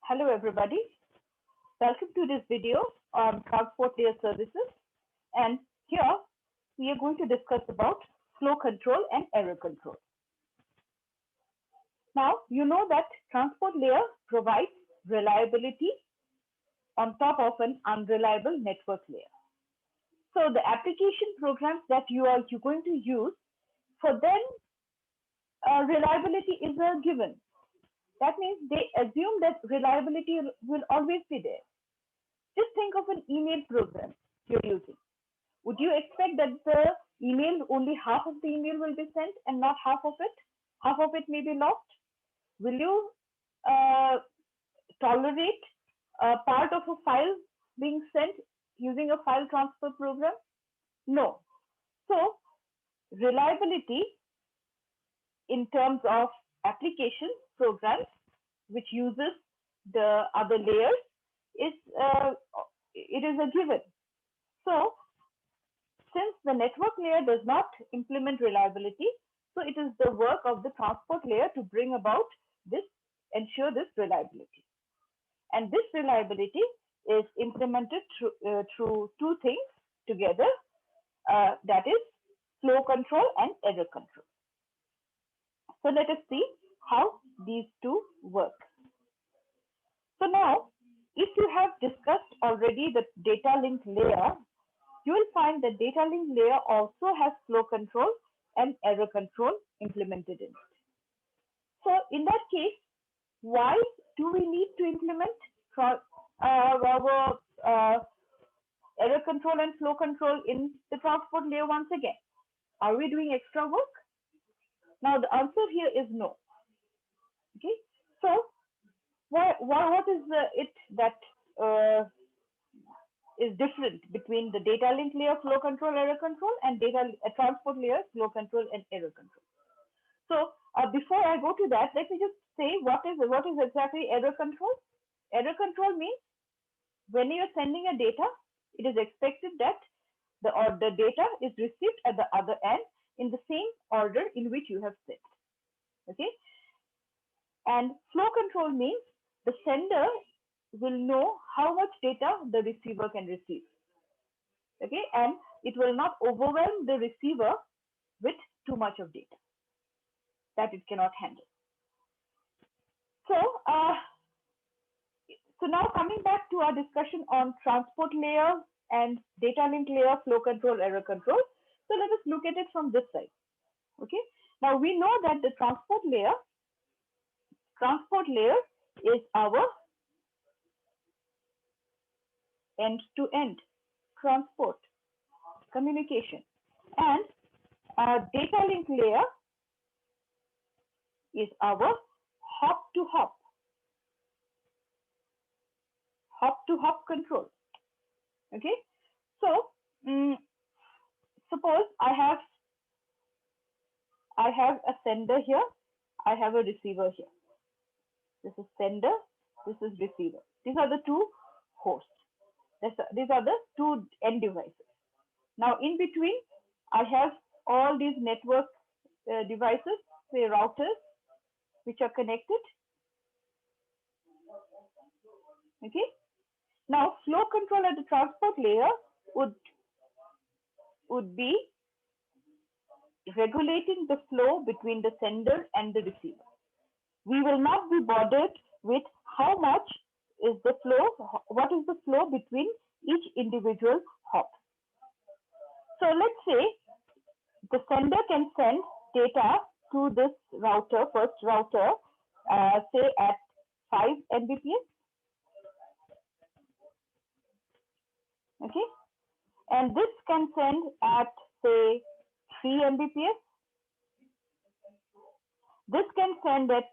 Hello everybody, welcome to this video on transport layer services, and here we are going to discuss about flow control and error control. Now you know that transport layer provides reliability on top of an unreliable network layer. So the application programs that you're going to use, for them reliability is a given. That means they assume that reliability will always be there. Just think of an email program you're using. Would you expect that the email, only half of the email will be sent and not half of it? Half of it may be lost. Will you tolerate a part of a file being sent using a file transfer program? No. So reliability in terms of application programs which uses the other layers is it is a given. So since the network layer does not implement reliability, so it is the work of the transport layer to bring about this, ensure this reliability. And this reliability is implemented through two things together, that is flow control and error control. So let us see how these two work. So now, if you have discussed already the data link layer, you will find that data link layer also has flow control and error control implemented in it. So in that case, why do we need to implement our error control and flow control in the transport layer once again? Are we doing extra work? Now the answer here is no. Okay, so what is it that is different between the data link layer flow control error control and transport layer flow control and error control? So before I go to that, let me just say what is exactly error control. Error control means when you are sending a data, it is expected that the data is received at the other end in the same order in which you have sent. Okay, and flow control means the sender will know how much data the receiver can receive. Okay, and it will not overwhelm the receiver with too much of data that it cannot handle. So, so now coming back to our discussion on transport layer and data link layer flow control, error control. So let us look at it from this side. Okay, now we know that the transport layer is our end-to-end transport communication, and data link layer is our hop-to-hop control. Okay, so suppose I have a sender here, I have a receiver here. This is sender, this is receiver. These are the two hosts. These are the two end devices. Now in between, I have all these network devices, say routers, which are connected. Okay. Now flow control at the transport layer would be regulating the flow between the sender and the receiver. We will not be bothered with how much is the flow, what is the flow between each individual hop. So let's say the sender can send data to this router, first router, say at 5 Mbps. Okay, and this can send at say 3 Mbps. This can send at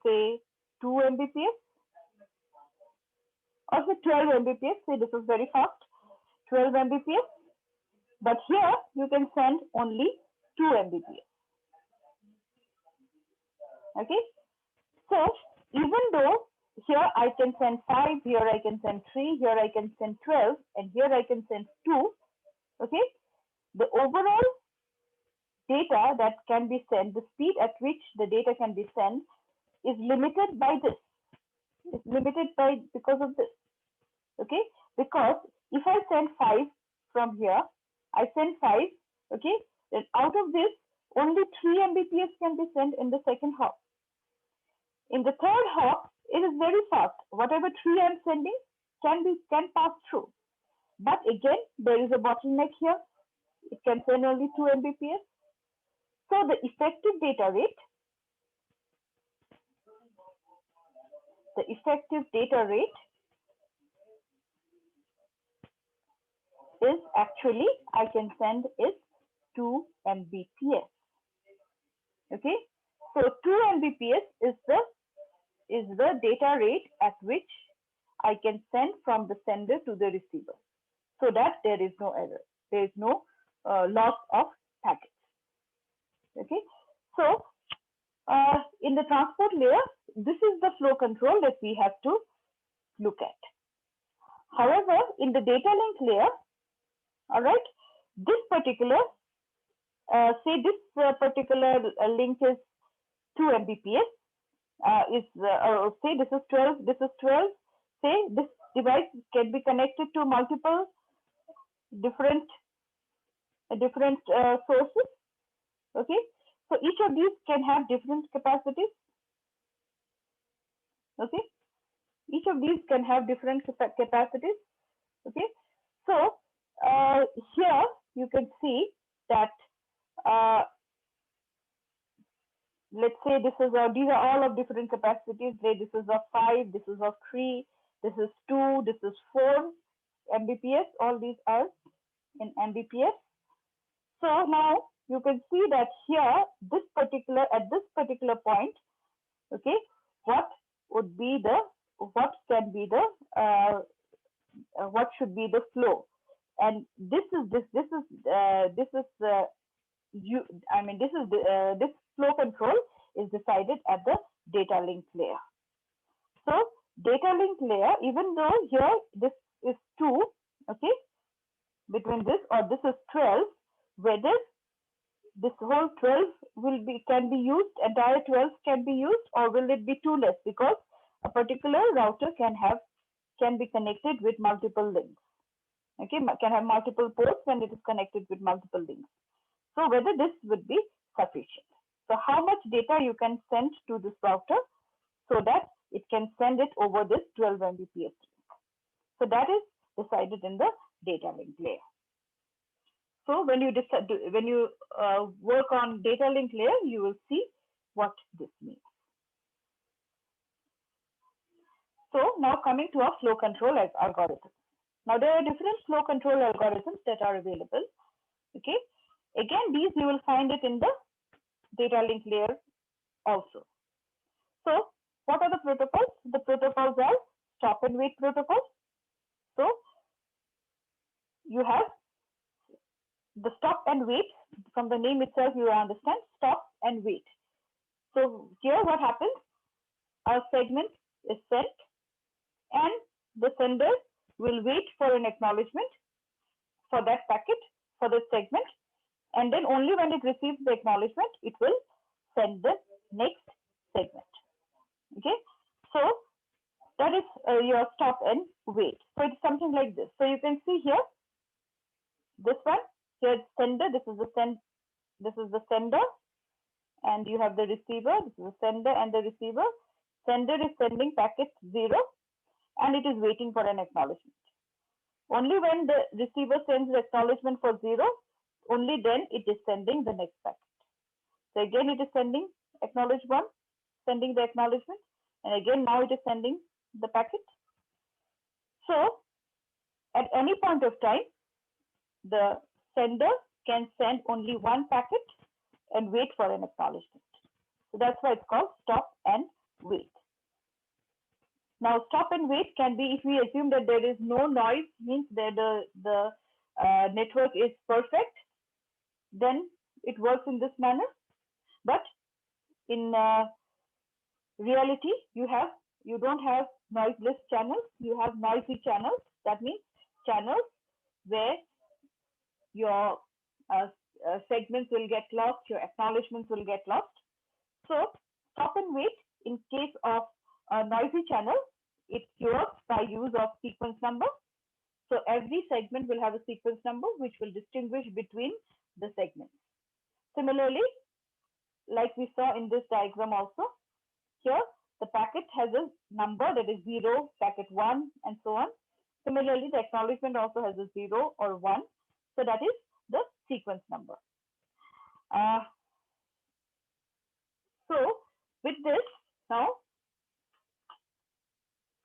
say 2 Mbps or say 12 Mbps. Say this is very fast, 12 Mbps. But here you can send only 2 Mbps. Okay, so even though here I can send 5, here I can send 3, here I can send 12, and here I can send 2. Okay, the overall data that can be sent, the speed at which the data can be sent is limited by this. It's limited by because of this. Okay, because if I send 5 from here, I send 5. Okay, then out of this, only 3 Mbps can be sent in the second hop. In the third hop, it is very fast. Whatever 3 I am sending can pass through. But again, there is a bottleneck here. It can send only 2 Mbps. So the effective data rate is actually I can send is 2 Mbps. Okay, so 2 Mbps is the data rate at which I can send from the sender to the receiver, so that there is no error, there is no loss of packets. Okay, so in the transport layer, this is the flow control that we have to look at. However, in the data link layer, all right, this particular say this particular link is 2 Mbps. Say this is 12, this is 12. Say this device can be connected to multiple different sources. Okay, so each of these can have different capacities. Okay, each of these can have different capacities. Okay, so here you can see that let's say this is these are all of different capacities. Say this is of 5, this is of 3, this is 2, this is 4 Mbps. All these are in Mbps. So now you can see that here at this particular point, okay, what should be the what should be the flow, and this flow control is decided at the data link layer. So data link layer, even though here this is 2, okay, between this or this is 12, whether this whole 12 can be used, entire 12 can be used, or will it be too less, because a particular router can be connected with multiple links. Okay, can have multiple ports when it is connected with multiple links. So whether this would be sufficient. So how much data you can send to this router so that it can send it over this 12 Mbps. So that is decided in the data link layer. So when you work on data link layer, you will see what this means. So now coming to our flow control algorithm. Now there are different flow control algorithms that are available. Okay, again these you will find it in the data link layer also. So what are the protocols? The protocols are stop and wait protocol. So you have the stop and wait. From the name itself you understand stop and wait. So here what happens? Our segment is sent and the sender will wait for an acknowledgement for that packet, for the segment, and then only when it receives the acknowledgement it will send the next segment. Okay, so that is your stop and wait. So it's something like this. So you can see here, this one here sender, this is the sender, and you have the receiver. This is the sender and the receiver. Sender is sending packet 0 and it is waiting for an acknowledgement. Only when the receiver sends the acknowledgement for 0, only then it is sending the next packet. So again it is sending acknowledge 1, sending the acknowledgement, and again now it is sending the packet. So at any point of time, the sender can send only one packet and wait for an acknowledgement. So that's why it's called stop and wait. Now stop and wait can be, if we assume that there is no noise, means that the network is perfect, then it works in this manner. But in reality, you don't have noiseless channels, you have noisy channels. That means channels where your segments will get lost, your acknowledgements will get lost. So stop and wait in case of a noisy channel it works by use of sequence number. So every segment will have a sequence number which will distinguish between the segments. Similarly, like we saw in this diagram also, here the packet has a number that is 0, packet 1, and so on. Similarly, the acknowledgement also has a 0 or 1. So that is the sequence number. So with this, now,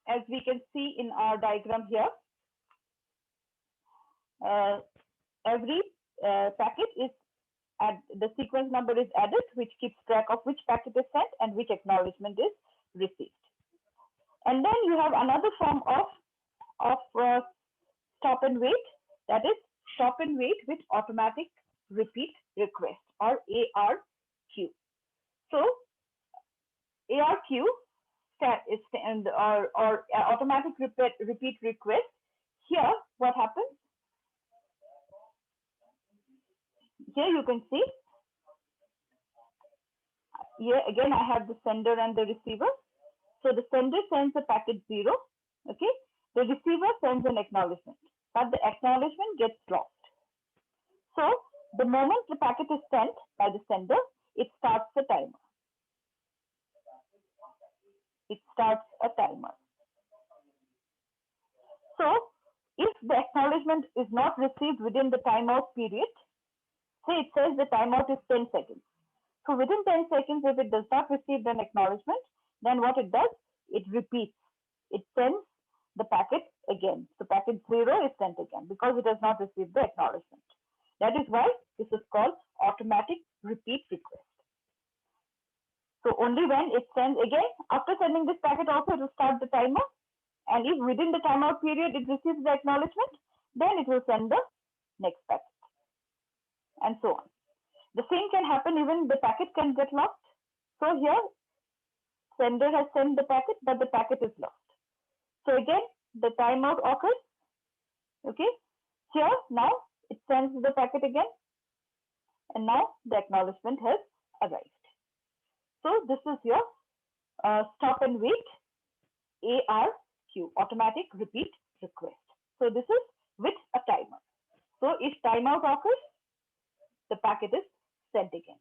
as we can see in our diagram here, every packet is the sequence number is added, which keeps track of which packet is sent and which acknowledgement is received. And then you have another form of stop and wait, that is stop and wait with automatic repeat request, or ARQ. So ARQ or automatic repeat request. Here, what happens? Here you can see. Here again, I have the sender and the receiver. So the sender sends a packet 0. Okay. The receiver sends an acknowledgement, but the acknowledgement gets lost. So the moment the packet is sent by the sender, it starts the timer. It starts a timer. So if the acknowledgement is not received within the timeout period, say it says the timeout is 10 seconds. So within 10 seconds, if it does not receive an acknowledgement, then what it does, it repeats. It sends the packet again. So packet 0 is sent again because it has not received the acknowledgement. That is why this is called automatic repeat request. So only when it sends again, after sending this packet also, it will start the timer. And if within the timeout period it receives the acknowledgement, then it will send the next packet, and so on. The same can happen, even the packet can get lost. So here, sender has sent the packet, but the packet is lost. So again, the timeout occurs. Okay, here now it sends the packet again, and now the acknowledgement has arrived. So this is your stop and wait ARQ, automatic repeat request. So this is with a timer. So if timeout occurs, the packet is sent again.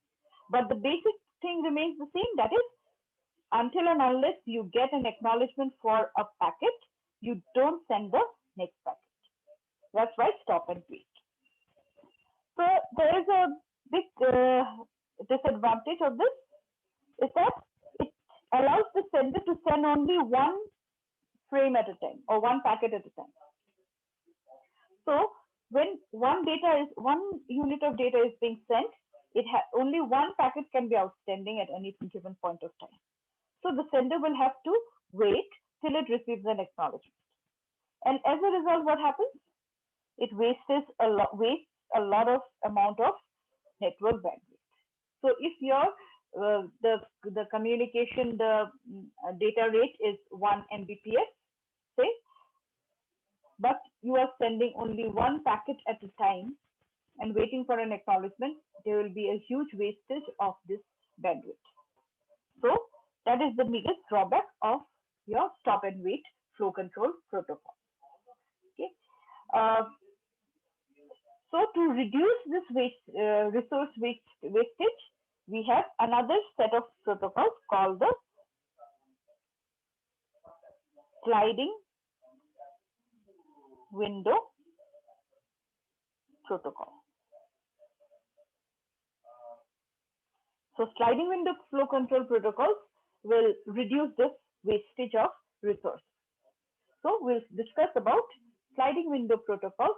But the basic thing remains the same, that is, until and unless you get an acknowledgement for a packet, you don't send the next packet. That's why stop and wait. So there is a big disadvantage of this, is that it allows the sender to send only one frame at a time, or one packet at a time. So when one unit of data is being sent, only one packet can be outstanding at any given point of time. So the sender will have to wait till it receives an acknowledgement. And as a result, what happens? It wastes a lot of amount of network bandwidth. So if your the communication, the data rate is 1 Mbps, say, but you are sending only one packet at a time and waiting for an acknowledgement, there will be a huge wastage of this bandwidth. So that is the biggest drawback of your stop and wait flow control protocol. Okay. So to reduce this resource wastage, we have another set of protocols called the sliding window protocol. So sliding window flow control protocols will reduce this wastage of resources. So we'll discuss about sliding window protocols